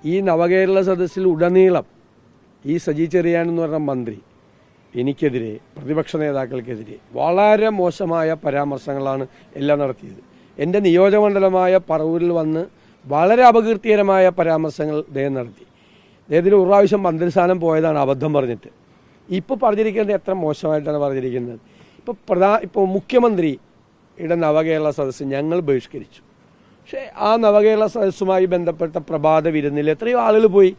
ഈ നവകേരള സദസ്സിൽ ഉടനീളം ഈ സജി ചെറിയാൻ എന്ന് പറഞ്ഞ മന്ത്രി എനിക്കെതിരെ, പ്രതിപക്ഷ നേതാക്കൾക്കെതിരെ വളരെ മോശമായ പരാമർശങ്ങളാണ് എല്ലാം നടത്തിയത്. എൻ്റെ നിയോജകമണ്ഡലമായ പറവൂരിൽ വന്ന് വളരെ അപകീർത്തികരമായ പരാമർശങ്ങൾ അദ്ദേഹം നടത്തി. അദ്ദേഹത്തിന് ഒരു പ്രാവശ്യം മന്ത്രിസ്ഥാനം പോയതാണ് അബദ്ധം പറഞ്ഞിട്ട്. ഇപ്പോൾ പറഞ്ഞിരിക്കുന്നത് എത്ര മോശമായിട്ടാണ് പറഞ്ഞിരിക്കുന്നത്. ഇപ്പോൾ മുഖ്യമന്ത്രിയുടെ നവകേരള സദസ്സ് ഞങ്ങൾ ബഹിഷ്കരിച്ചു. പക്ഷേ ആ നവകേരള സദസ്സുമായി ബന്ധപ്പെട്ട പ്രഭാത വിരുന്നിൽ എത്രയോ ആളുകൾ പോയി.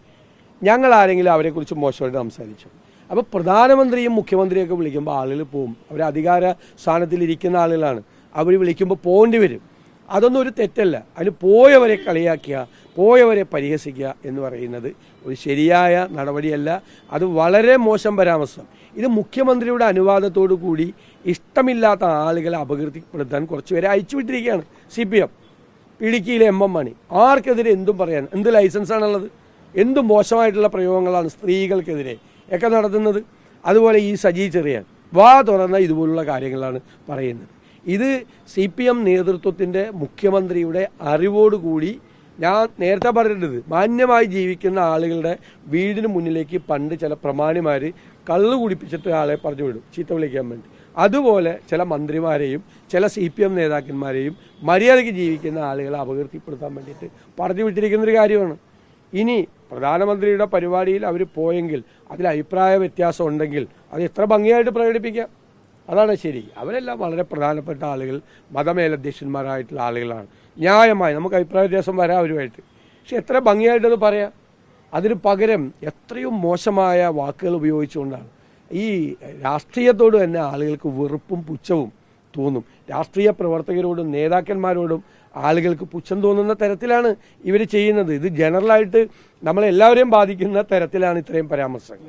ഞങ്ങൾ ആരെങ്കിലും അവരെക്കുറിച്ച് മോശമായിട്ട് സംസാരിച്ചു? അപ്പോൾ പ്രധാനമന്ത്രിയും മുഖ്യമന്ത്രിയൊക്കെ വിളിക്കുമ്പോൾ ആളുകൾ പോവും. അവർ അധികാര സ്ഥാനത്തിലിരിക്കുന്ന ആളുകളാണ്. അവർ വിളിക്കുമ്പോൾ പോകേണ്ടി വരും. അതൊന്നും ഒരു തെറ്റല്ല. അതിന് പോയവരെ കളിയാക്കുക, പോയവരെ പരിഹസിക്കുക എന്ന് പറയുന്നത് ഒരു ശരിയായ നടപടിയല്ല. അത് വളരെ മോശം പരാമർശം. ഇത് മുഖ്യമന്ത്രിയുടെ അനുവാദത്തോടു കൂടി ഇഷ്ടമില്ലാത്ത ആളുകളെ അപകീർത്തിപ്പെടുത്താൻ കുറച്ചുപേരെ അയച്ചുവിട്ടിരിക്കുകയാണ് CPM. ഇടുക്കിയിലെ MM മണി. ആർക്കെതിരെ എന്തും പറയാൻ എന്ത് ലൈസൻസാണുള്ളത്? എന്തും മോശമായിട്ടുള്ള പ്രയോഗങ്ങളാണ് സ്ത്രീകൾക്കെതിരെ ഒക്കെ നടത്തുന്നത്. അതുപോലെ ഈ സജി ചെറിയാൻ വാ തുറന്ന ഇതുപോലുള്ള കാര്യങ്ങളാണ് പറയുന്നത്. ഇത് CPM നേതൃത്വത്തിൻ്റെ മുഖ്യമന്ത്രിയുടെ അറിവോടുകൂടി, ഞാൻ നേരത്തെ പറഞ്ഞിട്ടത്, മാന്യമായി ജീവിക്കുന്ന ആളുകളുടെ വീടിന് മുന്നിലേക്ക് പണ്ട് ചില പ്രമാണിമാർ കള്ളു കുടിപ്പിച്ചിട്ട് ആളെ പറഞ്ഞു വിടും ചീത്ത വിളിക്കാൻ വേണ്ടി. അതുപോലെ ചില മന്ത്രിമാരെയും ചില CPM നേതാക്കന്മാരെയും മര്യാദയ്ക്ക് ജീവിക്കുന്ന ആളുകളെ അപകീർത്തിപ്പെടുത്താൻ വേണ്ടിയിട്ട് പറഞ്ഞു വിട്ടിരിക്കുന്നൊരു കാര്യമാണ്. ഇനി പ്രധാനമന്ത്രിയുടെ പരിപാടിയിൽ അവർ പോയെങ്കിൽ അതിൽ അഭിപ്രായ വ്യത്യാസം ഉണ്ടെങ്കിൽ അത് എത്ര ഭംഗിയായിട്ട് പ്രകടിപ്പിക്കാം. അതാണ് ശരി. അവരെല്ലാം വളരെ പ്രധാനപ്പെട്ട ആളുകൾ, മതമേലധ്യക്ഷന്മാരായിട്ടുള്ള ആളുകളാണ്. ന്യായമായി നമുക്ക് അഭിപ്രായ വ്യത്യാസം വരാം അവരുമായിട്ട്. പക്ഷെ എത്ര ഭംഗിയായിട്ടത് പറയാം. അതിന് പകരം എത്രയും മോശമായ വാക്കുകൾ ഉപയോഗിച്ചുകൊണ്ടാണ് ഈ രാഷ്ട്രീയത്തോട് തന്നെ ആളുകൾക്ക് വെറുപ്പും പുച്ഛവും തോന്നും. രാഷ്ട്രീയ പ്രവർത്തകരോടും നേതാക്കന്മാരോടും ആളുകൾക്ക് പുച്ഛം തോന്നുന്ന തരത്തിലാണ് ഇവർ ചെയ്യുന്നത്. ഇത് ജനറലായിട്ട് നമ്മളെല്ലാവരെയും ബാധിക്കുന്ന തരത്തിലാണ് ഇത്രയും പരാമർശങ്ങൾ.